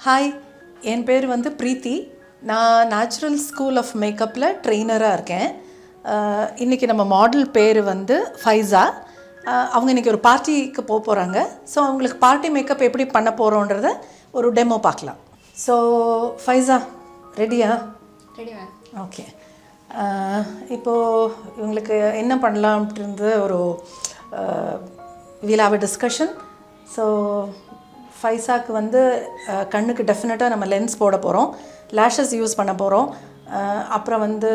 Hi, என் பேர் வந்து ப்ரீத்தி. நான் நேச்சுரல் ஸ்கூல் ஆஃப் மேக்கப்பில் ட்ரெயினராக இருக்கேன். இன்றைக்கி நம்ம மாடல் பேர் வந்து ஃபைஸா. அவங்க இன்றைக்கி ஒரு பார்ட்டிக்கு போக போகிறாங்க. ஸோ அவங்களுக்கு பார்ட்டி மேக்கப் எப்படி பண்ண போகிறோன்றத ஒரு டெமோ பார்க்கலாம். ஸோ ஃபைஸா ரெடியா? Ready ma'am. ஓகே. இப்போது இவங்களுக்கு என்ன பண்ணலாம் அப்படின்றது ஒரு we'll have a discussion. So ஃபைஸாக்கு வந்து கண்ணுக்கு டெஃபினட்டாக நம்ம லென்ஸ் போட போகிறோம், லேஷஸ் யூஸ் பண்ண போகிறோம். அப்புறம் வந்து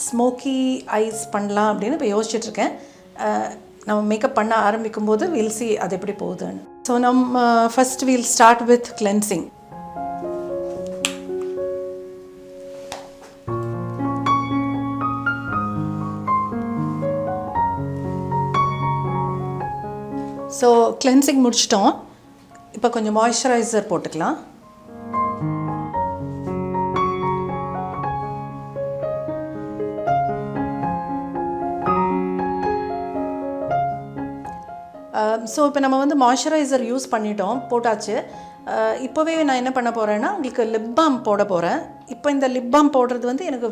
ஸ்மோக்கி ஐஸ் பண்ணலாம் அப்படின்னு இப்போ யோசிச்சுட்ருக்கேன். நம்ம மேக்கப் பண்ண ஆரம்பிக்கும் போது வீல் சி அது எப்படி போகுதுன்னு. ஸோ நம்ம first we'll start with cleansing. So cleansing முடிச்சிட்டோம். இப்போ கொஞ்சம் மாய்ஸ்சரைசர் போட்டுக்கலாம். ஸோ இப்போ நம்ம வந்து மாய்ஸ்சரைசர் யூஸ் பண்ணிட்டோம், போட்டாச்சு. இப்போவே நான் என்ன பண்ண போகிறேன்னா உங்களுக்கு லிப் பாம் போட போகிறேன். இப்போ இந்த லிப் பாம் போடுறது வந்து எனக்கு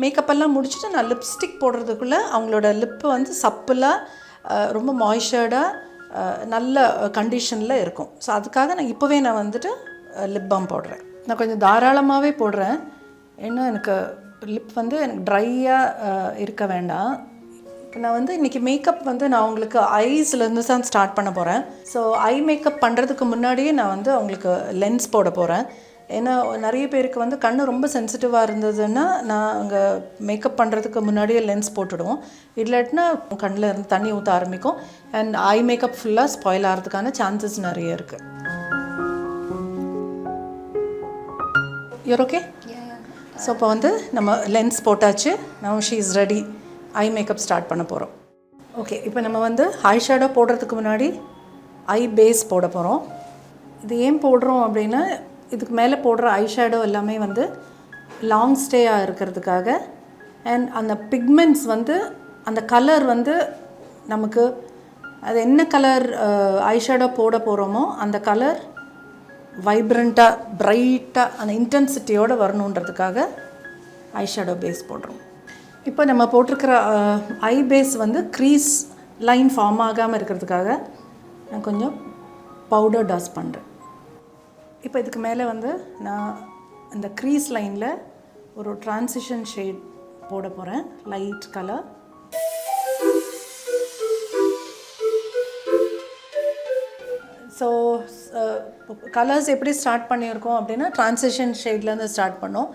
மேக்கப்பெல்லாம் முடிச்சுட்டு நான் லிப்ஸ்டிக் போடுறதுக்குள்ளே அவங்களோட லிப்பு வந்து சப்பிளாக ரொம்ப மாய்ஸ்சர்டாக நல்ல கண்டிஷனில் இருக்கும். ஸோ அதுக்காக நான் இப்போவே நான் வந்துட்டு லிப் பாம் போடுறேன். நான் கொஞ்சம் தாராளமாகவே போடுறேன், ஏன்னா எனக்கு லிப் வந்து எனக்கு ட்ரையாக இருக்க வேண்டாம். இப்போ நான் வந்து இன்றைக்கி மேக்கப் வந்து நான் உங்களுக்கு ஐஸ்லேருந்து தான் ஸ்டார்ட் பண்ண போகிறேன். ஸோ ஐ மேக்கப் பண்ணுறதுக்கு முன்னாடியே நான் வந்து அவங்களுக்கு லென்ஸ் போட போகிறேன். ஏன்னா நிறைய பேருக்கு வந்து கண் ரொம்ப சென்சிட்டிவாக இருந்ததுன்னா நான் அங்கே மேக்கப் பண்ணுறதுக்கு முன்னாடியே லென்ஸ் போட்டுடுவோம். இல்லாட்டினா கண்ணில் இருந்து தண்ணி ஊற்ற ஆரம்பிக்கும். அண்ட் ஐ மேக்கப் ஃபுல்லாக ஸ்பாயில் ஆகிறதுக்கான சான்சஸ் நிறைய இருக்குது. Your okay? ஸோ இப்போ வந்து நம்ம லென்ஸ் போட்டாச்சு. Now she is ready. Eye makeup start பண்ண போகிறோம். ஓகே, இப்போ நம்ம வந்து ஐ ஷேடோ போடுறதுக்கு முன்னாடி ஐ பேஸ் போட போகிறோம். இது ஏன் போடுறோம் அப்படின்னா, இதுக்கு மேலே போடுற ஐ ஷேடோ எல்லாமே வந்து லாங் ஸ்டேயாக இருக்கிறதுக்காக. அண்ட் அந்த பிக்மெண்ட்ஸ் வந்து அந்த கலர் வந்து நமக்கு அது என்ன கலர் ஐ ஷேடோ போட போகிறோமோ அந்த கலர் வைப்ரண்ட்டாக ப்ரைட்டாக அந்த இன்டென்சிட்டியோடு வரணுன்றதுக்காக ஐ ஷேடோ பேஸ் போடுறோம். இப்போ நம்ம போட்டிருக்கிற ஐ பேஸ் வந்து க்ரீஸ் லைன் ஃபார்ம் ஆகாமல் இருக்கிறதுக்காக நான் கொஞ்சம் பவுடர் டாஸ் பண்ணுறேன். இப்போ இதுக்கு மேலே வந்து நான் இந்த க்ரீஸ் லைனில் ஒரு ட்ரான்சிஷன் ஷேட் போட போகிறேன், லைட் கலர். ஸோ கலர்ஸ் எப்படி ஸ்டார்ட் பண்ணியிருக்கோம் அப்படின்னா ட்ரான்சிஷன் ஷேட்லேருந்து ஸ்டார்ட் பண்ணோம்.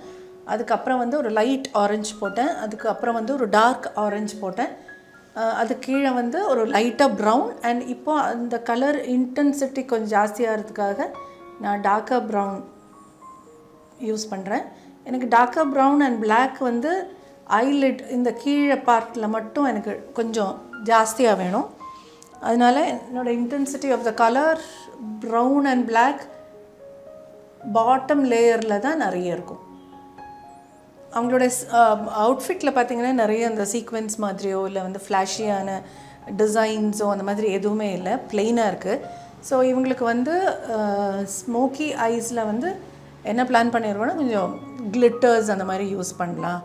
அதுக்கப்புறம் வந்து ஒரு லைட் ஆரஞ்சு போட்டேன், அதுக்கப்புறம் வந்து ஒரு டார்க் ஆரஞ்சு போட்டேன், அது கீழே வந்து ஒரு லைட்டாக ப்ரௌன். அண்ட் இப்போ அந்த கலர் இன்டென்சிட்டி கொஞ்சம் ஜாஸ்தியாகிறதுக்காக நான் டார்க்கர் ப்ரௌன் யூஸ் பண்ணுறேன். எனக்கு டார்க்கர் ப்ரௌன் அண்ட் பிளாக் வந்து ஐலிட் இந்த கீழே பார்ட்டில் மட்டும் எனக்கு கொஞ்சம் ஜாஸ்தியாக வேணும். அதனால் என்னோடய intensity of the colour brown and black bottom லேயரில் தான் நிறைய இருக்கும். அவங்களோட அவுட்ஃபிட்டில் பார்த்திங்கன்னா நிறைய அந்த சீக்வென்ஸ் மாதிரியோ இல்லை வந்து ஃப்ளாஷியான டிசைன்ஸோ அந்த மாதிரி எதுவுமே இல்லை, ப்ளெயினாக இருக்குது. ஸோ இவங்களுக்கு வந்து ஸ்மோக்கி ஐஸில் வந்து என்ன பிளான் பண்ணிடுவோன்னா கொஞ்சம் கிளிட்டர்ஸ் அந்த மாதிரி யூஸ் பண்ணலாம்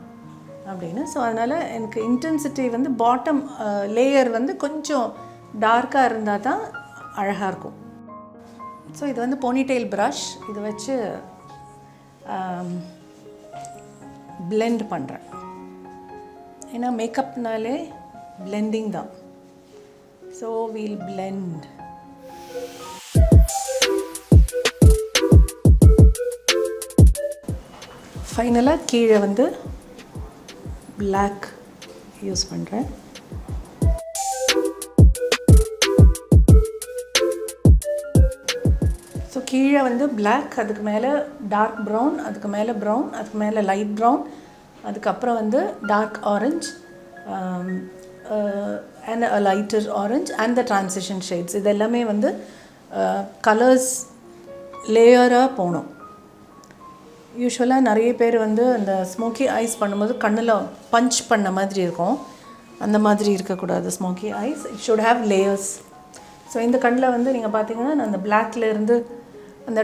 அப்படின்னு. ஸோ அதனால் எனக்கு இன்டென்சிட்டி வந்து பாட்டம் லேயர் வந்து கொஞ்சம் டார்க்காக இருந்தால் தான் அழகாக இருக்கும். ஸோ இது வந்து போனிடெயில் ப்ரஷ், இதை வச்சு பிளெண்ட் பண்ணுறேன். ஏன்னா மேக்கப்னாலே பிளெண்டிங் தான். So we'll blend. ஃபைனலாக கீழே வந்து பிளாக் யூஸ் பண்ணுறேன். ஸோ கீழே வந்து பிளாக், அதுக்கு மேலே டார்க் ப்ரௌன், அதுக்கு மேலே ப்ரௌன், அதுக்கு மேலே லைட் ப்ரௌன், அதுக்கப்புறம் வந்து dark orange and lighter orange and the transition shades. இது எல்லாமே வந்து கலர்ஸ் லேயராக போகணும். யூஸ்வலாக நிறைய பேர் வந்து அந்த ஸ்மோக்கி ஐஸ் பண்ணும்போது கண்ணில் பஞ்ச் பண்ண மாதிரி இருக்கும். அந்த மாதிரி இருக்கக்கூடாது smoky eyes. It should have layers. So இந்த கண்ணில் வந்து நீங்கள் பார்த்தீங்கன்னா நான் அந்த பிளாக்லேருந்து அந்த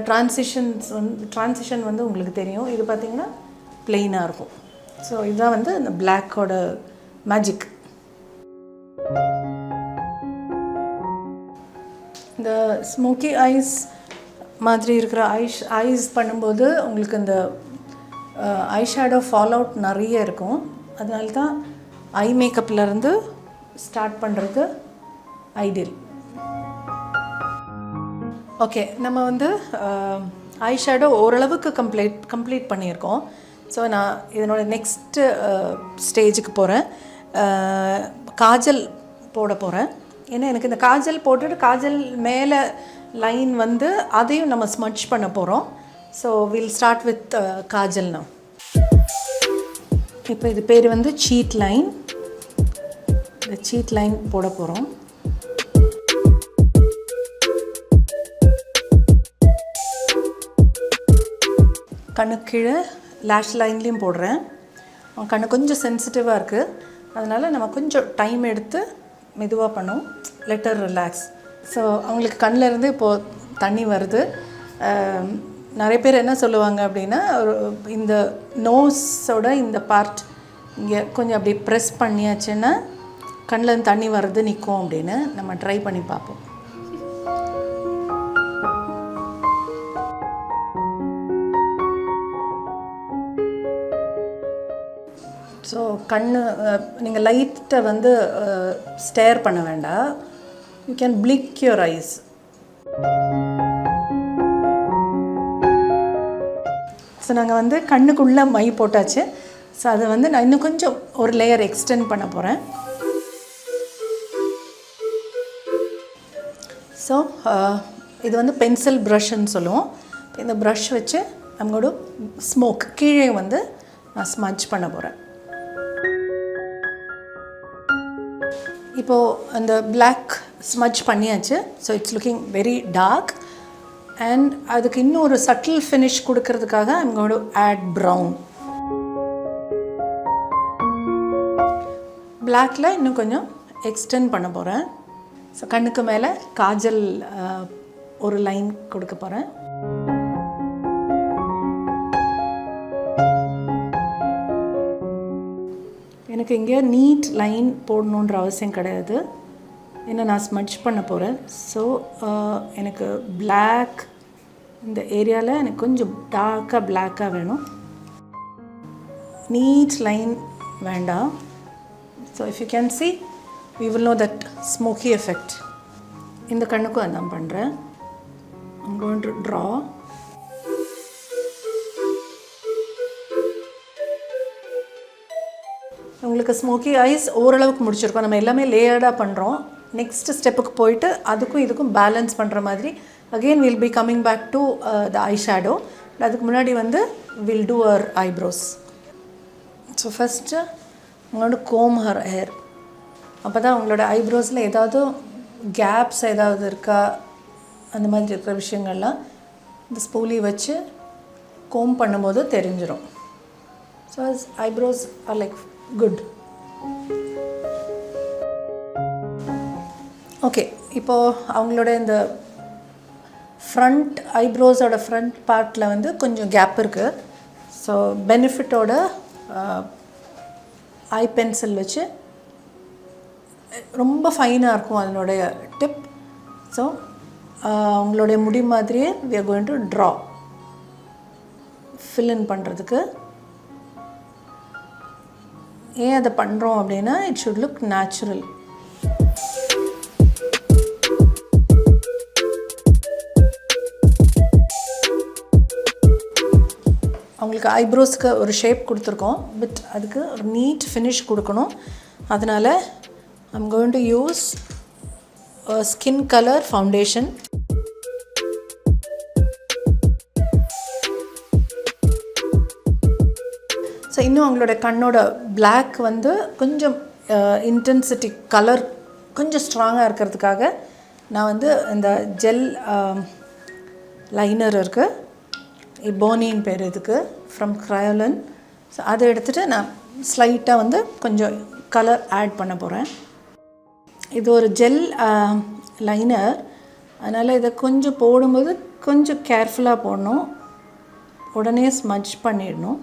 ட்ரான்சிஷன் வந்து உங்களுக்கு தெரியும். இது பார்த்திங்கன்னா ப்ளெயினாக இருக்கும். ஸோ இதுதான் வந்து அந்த பிளாக்கோட மேஜிக். இந்த ஸ்மோக்கி ஐஸ் மாதிரி இருக்கிற ஐஸ் பண்ணும்போது உங்களுக்கு இந்த ஐ ஷேடோ ஃபால் அவுட் நிறைய இருக்கும். அதனால தான் ஐ மேக்கப்லேருந்து ஸ்டார்ட் பண்ணுறது ஐடியல். ஓகே, நம்ம வந்து ஐ ஷேடோ ஓரளவுக்கு கம்ப்ளீட் பண்ணியிருக்கோம். ஸோ நான் இதனோட நெக்ஸ்ட்டு ஸ்டேஜுக்கு போகிறேன். காஜல் போட போகிறேன். ஏன்னா எனக்கு இந்த காஜல் போட்டுட்டு காஜல் மேலே லைன் வந்து அதையும் நம்ம ஸ்மட்ச் பண்ண போகிறோம். ஸோ வில் ஸ்டார்ட் வித் காஜல்னா. இப்போ இது பேர் வந்து சீட் லைன். இந்த சீட் லைன் போட போகிறோம். கண்ணுக்கு கீழே லேஷ் லைன்லேயும் போடுறேன். கண்ணு கொஞ்சம் சென்சிட்டிவாக இருக்குது, அதனால் நம்ம கொஞ்சம் டைம் எடுத்து மெதுவாக பண்ணோம். Letter relax. ஸோ அவங்களுக்கு கண்ணிலேருந்து இப்போது தண்ணி வருது. நிறைய பேர் என்ன சொல்லுவாங்க அப்படின்னா, இந்த நோஸோட இந்த பார்ட் இங்கே கொஞ்சம் அப்படி ப்ரெஸ் பண்ணியாச்சுன்னா கண்ணில் தண்ணி வர்றது நிற்கும் அப்படின்னு. நம்ம ட்ரை பண்ணி பார்ப்போம். ஸோ நீங்கள் லைட்டை வந்து ஸ்டேர் பண்ண வேண்டாம். You can flick your eyes. So நாங்கள் வந்து கண்ணுக்குள்ளே மை போட்டாச்சு. ஸோ அதை வந்து நான் இன்னும் கொஞ்சம் ஒரு லேயர் எக்ஸ்டெண்ட் பண்ண போகிறேன். ஸோ இது வந்து பென்சில் ப்ரஷ்ன்னு சொல்லுவோம். இந்த ப்ரஷ் வச்சு நம்மளோட ஸ்மோக் கீழே வந்து நான் ஸ்மட்ச் பண்ண போகிறேன். இப்போது அந்த பிளாக் ஸ்மட்ச் பண்ணியாச்சு. So it's looking very dark. And அதுக்கு இன்னும் ஒரு சட்டில் ஃபினிஷ் கொடுக்கறதுக்காக I'm going to add brown. பிளாக்கில் இன்னும் கொஞ்சம் எக்ஸ்டெண்ட் பண்ண போகிறேன். ஸோ கண்ணுக்கு மேலே காஜல் ஒரு லைன் கொடுக்க போகிறேன். எனக்கு இங்கே நீட் லைன் போடணுன்ற அவசியம் கிடையாது, ஏன்னா நான் ஸ்மட்ச் பண்ண போகிறேன். ஸோ எனக்கு பிளாக் இந்த ஏரியாவில் எனக்கு கொஞ்சம் டார்க்காக பிளாக்காக வேணும். நீட் லைன் வேண்டாம். So if you can see, we will know that smoky effect. இந்த கண்ணுக்கும் அதான் பண்ணுறேன். I'm going to draw. உங்களுக்கு ஸ்மோக்கி ஐஸ் ஓரளவுக்கு முடிச்சிருக்கோம். நம்ம எல்லாமே லேயர்டாக பண்ணுறோம். நெக்ஸ்ட் ஸ்டெப்புக்கு போயிட்டு அதுக்கும் இதுக்கும் பேலன்ஸ் பண்ணுற மாதிரி again will be coming back to the eyeshadow. அதுக்கு முன்னாடி வந்து will do our eyebrows. So first உங்களோட கோம் ஹர் ஹேர். அப்போ தான் உங்களோட ஐப்ரோஸில் ஏதாவது கேப்ஸ் ஏதாவது இருக்கா அந்த மாதிரி இருக்கிற விஷயங்கள்லாம் இந்த ஸ்பூலி வச்சு கோம் பண்ணும்போது தெரிஞ்சிடும். So eyebrows are like good. Okay, இப்போது அவங்களோட இந்த ஃப்ரண்ட் ஐப்ரோஸோட ஃப்ரண்ட் பார்ட்டில் வந்து கொஞ்சம் கேப் இருக்குது. ஸோ பெனிஃபிட்டோட ஐ பென்சில் வச்சு ரொம்ப ஃபைனாக இருக்கும் அதனுடைய டிப். ஸோ அவங்களுடைய முடி மாதிரியே we are going to draw fill in பண்ணுறதுக்கு. ஏன் அதை பண்ணுறோம் அப்படின்னா இட் ஷுட் லுக் நேச்சுரல். அவங்களுக்கு ஐப்ரோஸ்க்கு ஒரு ஷேப் கொடுத்துருக்கோம், பட் அதுக்கு ஒரு நீட் ஃபினிஷ் கொடுக்கணும். அதனால் I'm going to use skin colour foundation. So இன்னும் அவங்களோட கண்ணோட பிளாக் வந்து கொஞ்சம் இன்டென்சிட்டி கலர் கொஞ்சம் ஸ்ட்ராங்காக இருக்கிறதுக்காக நான் வந்து இந்த ஜெல் லைனர் இருக்குது, இபோனின்னு பேர் இதுக்கு, ஃப்ரம் க்ரையோலன். ஸோ அதை எடுத்துகிட்டு நான் ஸ்லைட்டாக வந்து கொஞ்சம் கலர் ஆட் பண்ண போகிறேன். இது ஒரு ஜெல் லைனர், அதனால் இதை கொஞ்சம் போடும்போது கொஞ்சம் கேர்ஃபுல்லாக போடணும். உடனே ஸ்மட்ச் பண்ணிடணும்,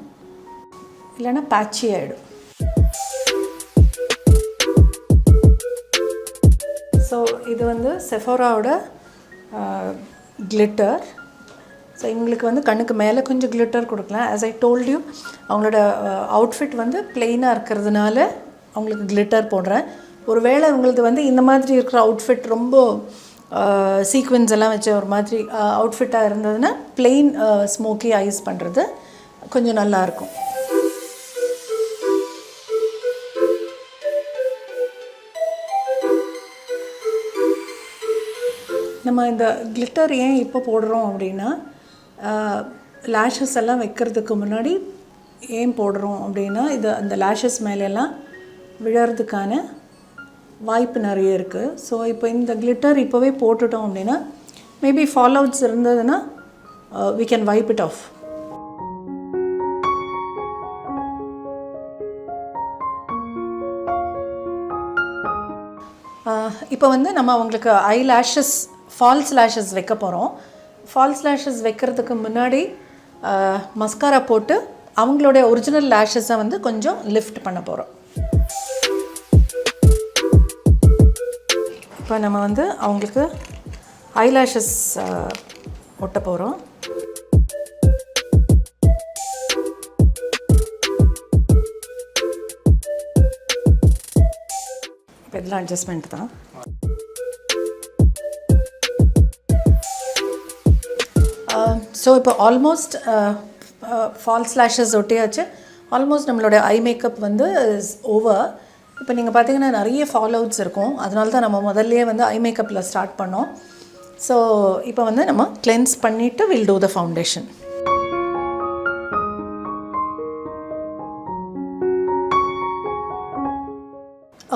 இல்லைன்னா பேட்சி ஆகிடும். ஸோ இது வந்து செஃபோராவோட கிளிட்டர். ஸோ இவங்களுக்கு வந்து கண்ணுக்கு மேலே கொஞ்சம் கிளிட்டர் கொடுக்கலாம். ஆஸ் ஐ டோல்ட் யூ, அவங்களோட அவுட்ஃபிட் வந்து பிளெயினாக இருக்கிறதுனால அவங்களுக்கு கிளிட்டர் போடுறேன். ஒருவேளை உங்களுக்கு வந்து இந்த மாதிரி இருக்கிற அவுட்ஃபிட் ரொம்ப சீக்வென்ஸ் எல்லாம் வச்ச ஒரு மாதிரி அவுட்ஃபிட்டாக இருந்ததுன்னா பிளெயின் ஸ்மோக்கி ஐஸ் பண்ணுறது கொஞ்சம் நல்லாயிருக்கும். நம்ம இந்த கிளிட்டர் ஏன் இப்போ போடுறோம் அப்படின்னா, லேஷஸ் எல்லாம் வைக்கிறதுக்கு முன்னாடி ஏன் போடுறோம் அப்படின்னா, இது அந்த லேஷஸ் மேலெல்லாம் விழறதுக்கான வாய்ப்பு நிறைய இருக்குது. ஸோ இப்போ இந்த கிளிட்டர் இப்போவே போட்டுட்டோம் அப்படின்னா மேபி ஃபால் அவுட்ஸ் இருந்ததுன்னா we can wipe it off. இப்போ வந்து நம்ம அவங்களுக்கு ஐ லேஷஸ், ஃபால்ஸ் லேஷஸ் வைக்க போகிறோம். ஃபால்ஸ் லேஷஸ் வைக்கிறதுக்கு முன்னாடி மஸ்காரா போட்டு அவங்களுடைய ஒரிஜினல் லேஷஸை வந்து கொஞ்சம் லிஃப்ட் பண்ண போகிறோம். இப்போ நம்ம வந்து அவங்களுக்கு ஐ லேஷஸ் ஒட்ட போகிறோம். இப்போ இதெல்லாம் அட்ஜஸ்ட்மெண்ட் தான். ஸோ இப்போ ஆல்மோஸ்ட் ஃபால்ஸ் லேஷஸ் ஒட்டியாச்சு. ஆல்மோஸ்ட் நம்மளோட ஐ மேக்கப் வந்து இஸ் ஓவர். இப்போ நீங்கள் பார்த்தீங்கன்னா நிறைய ஃபால் அவுட்ஸ் இருக்கும். அதனால தான் நம்ம முதல்லையே வந்து ஐ மேக்கப்பில் ஸ்டார்ட் பண்ணோம். ஸோ இப்போ வந்து நம்ம கிளென்ஸ் பண்ணிவிட்டு will do the foundation.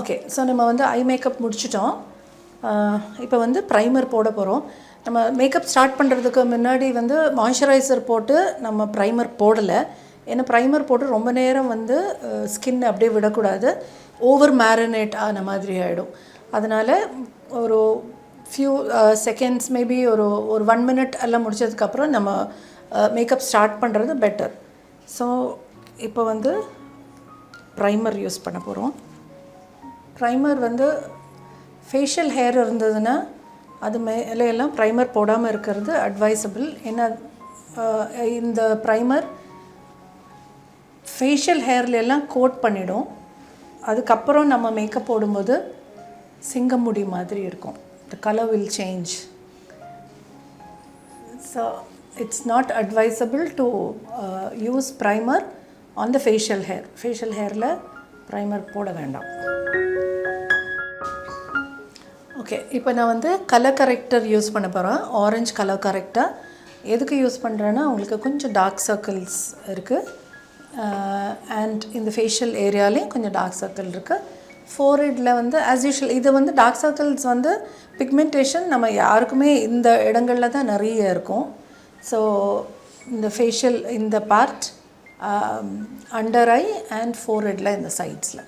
Okay, so நம்ம வந்து ஐ மேக்கப் முடிச்சிட்டோம். இப்போ வந்து ப்ரைமர் போட போகிறோம். நம்ம மேக்கப் ஸ்டார்ட் பண்ணுறதுக்கு முன்னாடி வந்து மாய்ஸ்சரைசர் போட்டு நம்ம ப்ரைமர் போடலை. ஏன்னா ப்ரைமர் போட்டு ரொம்ப நேரம் வந்து ஸ்கின் அப்படியே விடக்கூடாது, ஓவர் மேரினேட் ஆன மாதிரி ஆகிடும். அதனால் ஒரு ஃபியூ செகண்ட்ஸ், மேபி ஒரு 1 minute எல்லாம் முடிச்சதுக்கப்புறம் நம்ம மேக்கப் ஸ்டார்ட் பண்ணுறது பெட்டர். ஸோ இப்போ வந்து ப்ரைமர் யூஸ் பண்ண போகிறோம். ப்ரைமர் வந்து ஃபேஷியல் ஹேர் இருந்ததுன்னா அது மேலே எல்லாம் ப்ரைமர் போடாமல் இருக்கிறது அட்வைசபிள். ஏன்னா இந்த ப்ரைமர் ஃபேஷியல் ஹேர்ல எல்லாம் கோட் பண்ணிடும். அதுக்கப்புறம் நம்ம மேக்கப் போடும்போது சிங்கம் முடி மாதிரி இருக்கும். the color will change. So it's not advisable to use primer on the facial hair. Facial hair la primer போட வேண்டாம். ஓகே, இப்போ நான் வந்து கலர் கரெக்டர் யூஸ் பண்ண போகிறேன். ஆரஞ்சு கலர் கரெக்டர் எதுக்கு யூஸ் பண்ணுறேன்னா, உங்களுக்கு கொஞ்சம் டார்க் சர்க்கிள்ஸ் இருக்குது அண்ட் இந்த ஃபேஷியல் ஏரியாலேயும் கொஞ்சம் டார்க் சர்க்கிள் இருக்குது. ஃபோர்ஹெட்டில் வந்து ஆஸ் யூஷுவல் இது வந்து டார்க் சர்க்கிள்ஸ் வந்து பிக்மெண்டேஷன் நம்ம யாருக்குமே இந்த இடங்களில் தான் நிறைய இருக்கும். ஸோ இந்த ஃபேஷியல் இந்த பார்ட் அண்டர் ஐ அண்ட் ஃபோர்ஹெட்டில் இந்த சைட்ஸில்.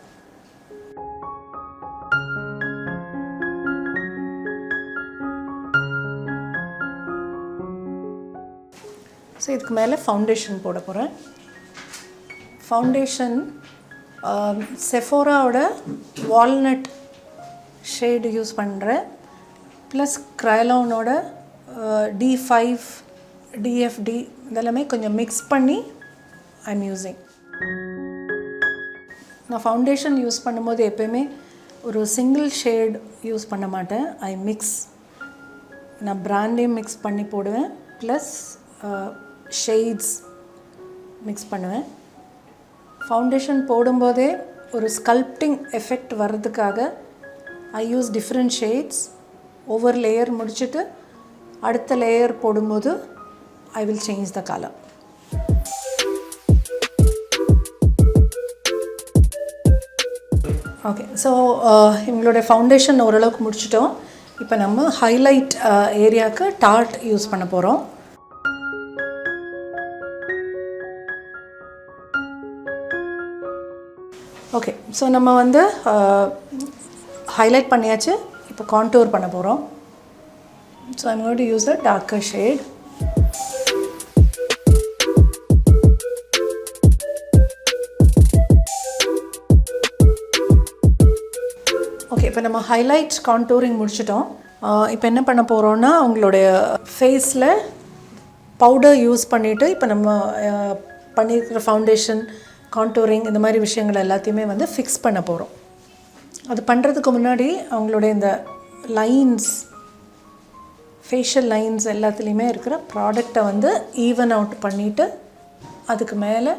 ஸோ இதுக்கு மேலே ஃபவுண்டேஷன் போட போகிறேன். ஃபவுண்டேஷன் செஃபோராவோட வால்நட் ஷேடு யூஸ் பண்ணுறேன், ப்ளஸ் க்ரைலானோட D5 DFD இதெல்லாமே கொஞ்சம் மிக்ஸ் பண்ணி ஐம் யூஸிங். நான் ஃபவுண்டேஷன் யூஸ் பண்ணும்போது எப்போயுமே ஒரு சிங்கிள் ஷேட் யூஸ் பண்ண மாட்டேன். ஐ மிக்ஸ், நான் பிராண்டையும் மிக்ஸ் பண்ணி போடுவேன், ப்ளஸ் ஷேட்ஸ் மிக்ஸ் பண்ணுவேன். ஃபவுண்டேஷன் போடும்போதே ஒரு ஸ்கல்ப்டிங் எஃபெக்ட் வர்றதுக்காக ஐ யூஸ் டிஃப்ரெண்ட் ஷேட்ஸ். ஒவ்வொரு லேயர் முடிச்சுட்டு அடுத்த லேயர் போடும்போது I will change the colour. Okay, so எங்களுடைய ஃபவுண்டேஷன் ஓரளவுக்கு முடிச்சிட்டோம். இப்போ நம்ம ஹைலைட் ஏரியாவுக்கு டார்ட் யூஸ் பண்ண போகிறோம். ஓகே, ஸோ நம்ம வந்து ஹைலைட் பண்ணியாச்சு. இப்போ கான்டூர் பண்ண போகிறோம். So I'm going to use the darker shade. இப்போ நம்ம ஹைலைட் கான்டூரிங் முடிச்சிட்டோம். இப்போ என்ன பண்ண போகிறோன்னா அவங்களுடைய ஃபேஸில் பவுடர் யூஸ் பண்ணிவிட்டு இப்போ நம்ம பண்ணியிருக்கிற ஃபவுண்டேஷன் கான்டூரிங் இந்த மாதிரி விஷயங்கள் எல்லாத்தையுமே வந்து ஃபிக்ஸ் பண்ண போகிறோம். அது பண்ணுறதுக்கு முன்னாடி அவங்களுடைய இந்த லைன்ஸ், ஃபேஷியல் லைன்ஸ் எல்லாத்துலேயுமே இருக்கிற ப்ராடக்டை வந்து ஈவன் அவுட் பண்ணிவிட்டு அதுக்கு மேலே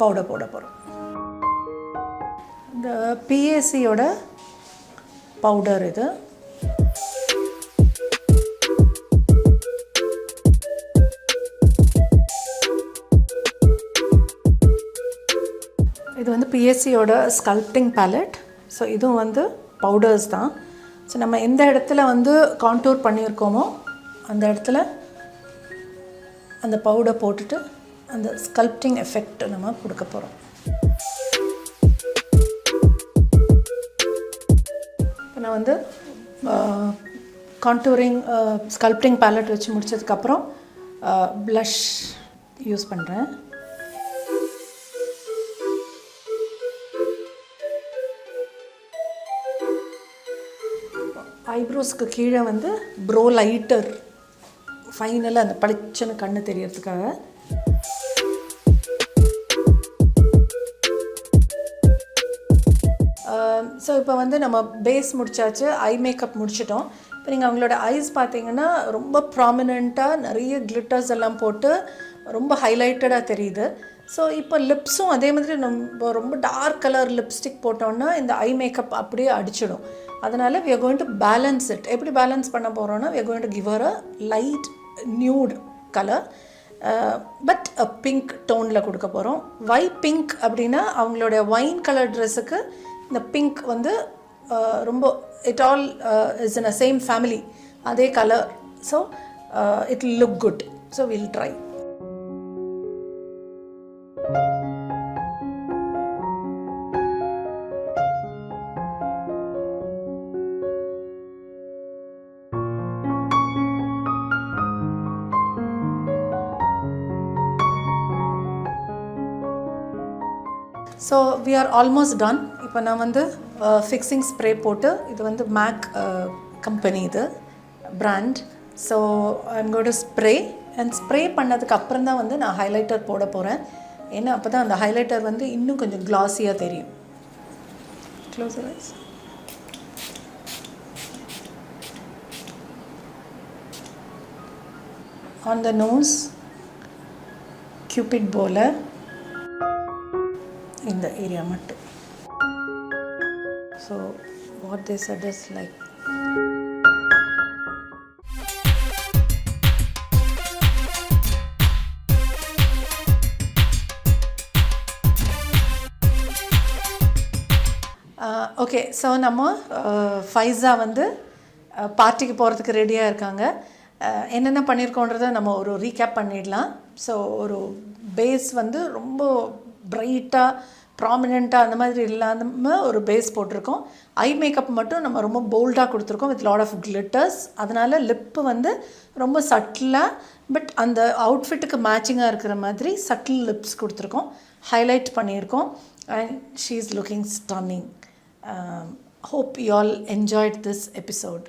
பவுடர் போட போகிறோம். இந்த பிஏசியோட பவுடர் இது. இது வந்து பிஎஸ்சியோட ஸ்கல்ப்டிங் பேலட். ஸோ இதுவும் வந்து பவுடர்ஸ் தான். ஸோ நம்ம எந்த இடத்துல வந்து கான்டூர் பண்ணியிருக்கோமோ அந்த இடத்துல அந்த பவுடர் போட்டுட்டு அந்த ஸ்கல்ப்டிங் எஃபெக்ட் நம்ம கொடுக்க போகிறோம். இப்போ நான் வந்து கான்டூரிங் ஸ்கல்ப்டிங் பேலட் வச்சு முடிச்சதுக்கப்புறம் ப்ளஷ் யூஸ் பண்ணுறேன். ஐப்ரோஸ்க்கு கீழே வந்து ப்ரோ லைட்டர் ஃபைனலாக அந்த பளிச்சுன்னு கண்ணு தெரியறதுக்காக. ஸோ இப்போ வந்து நம்ம பேஸ் முடித்தாச்சு, ஐ மேக்கப் முடிச்சிட்டோம். இப்போ நீங்கள் அவங்களோட ஐஸ் பார்த்தீங்கன்னா ரொம்ப ப்ராமினெண்ட்டாக நிறைய கிளிட்டர்ஸ் எல்லாம் போட்டு ரொம்ப ஹைலைட்டடாக தெரியுது. ஸோ இப்போ லிப்ஸும் அதே மாதிரி நம்ம ரொம்ப டார்க் கலர் லிப்ஸ்டிக் போட்டோன்னா இந்த ஐ மேக்கப் அப்படியே அடிச்சிடும். அதனால் we are going to balance it. எப்படி பேலன்ஸ் பண்ண போகிறோன்னா we are going to give her a light nude color but pink டோனில் கொடுக்க போகிறோம். வை பிங்க் அப்படின்னா அவங்களோட ஒயின் கலர் ட்ரெஸ்ஸுக்கு இந்த பிங்க் வந்து ரொம்ப it all is in a same family, அதே colour. So it will look good. So we'll try. So we are almost done. இப்போ நான் வந்து ஃபிக்ஸிங் ஸ்ப்ரே போட்டு, இது வந்து மேக் கம்பெனி, இது brand. So I'm going to spray and spray பண்ணதுக்கு அப்புறம் தான் வந்து நான் ஹைலைட்டர் போட போகிறேன். ஏன்னா அப்போ தான் அந்த ஹைலைட்டர் வந்து இன்னும் கொஞ்சம் கிளாஸியாக தெரியும். Close your eyes. On the nose, cupid போல இந்த ஏரியா மட்டும். So what they said is like okay. So நம்ம ஃபைஸா வந்து பார்ட்டிக்கு போகிறதுக்கு ரெடியாக இருக்காங்க. என்னென்ன பண்ணியிருக்கோன்றதை நம்ம ஒரு ரீகேப் பண்ணிடலாம். ஸோ ஒரு பேஸ் வந்து ரொம்ப பிரைட்டாக ப்ராமினெண்ட்டாக அந்த மாதிரி இல்லாமல் ஒரு பேஸ் போட்டிருக்கோம். ஐ மேக்கப் மட்டும் நம்ம ரொம்ப போல்டாக கொடுத்துருக்கோம் வித் லாட் ஆஃப் கிளிட்டர்ஸ். அதனால் லிப்பு வந்து ரொம்ப சட்டிலாக பட் அந்த அவுட்ஃபிட்டுக்கு மேட்சிங்காக இருக்கிற மாதிரி சட்டில் லிப்ஸ் கொடுத்துருக்கோம். ஹைலைட் பண்ணியிருக்கோம். And she is looking stunning. Hope you all enjoyed this episode.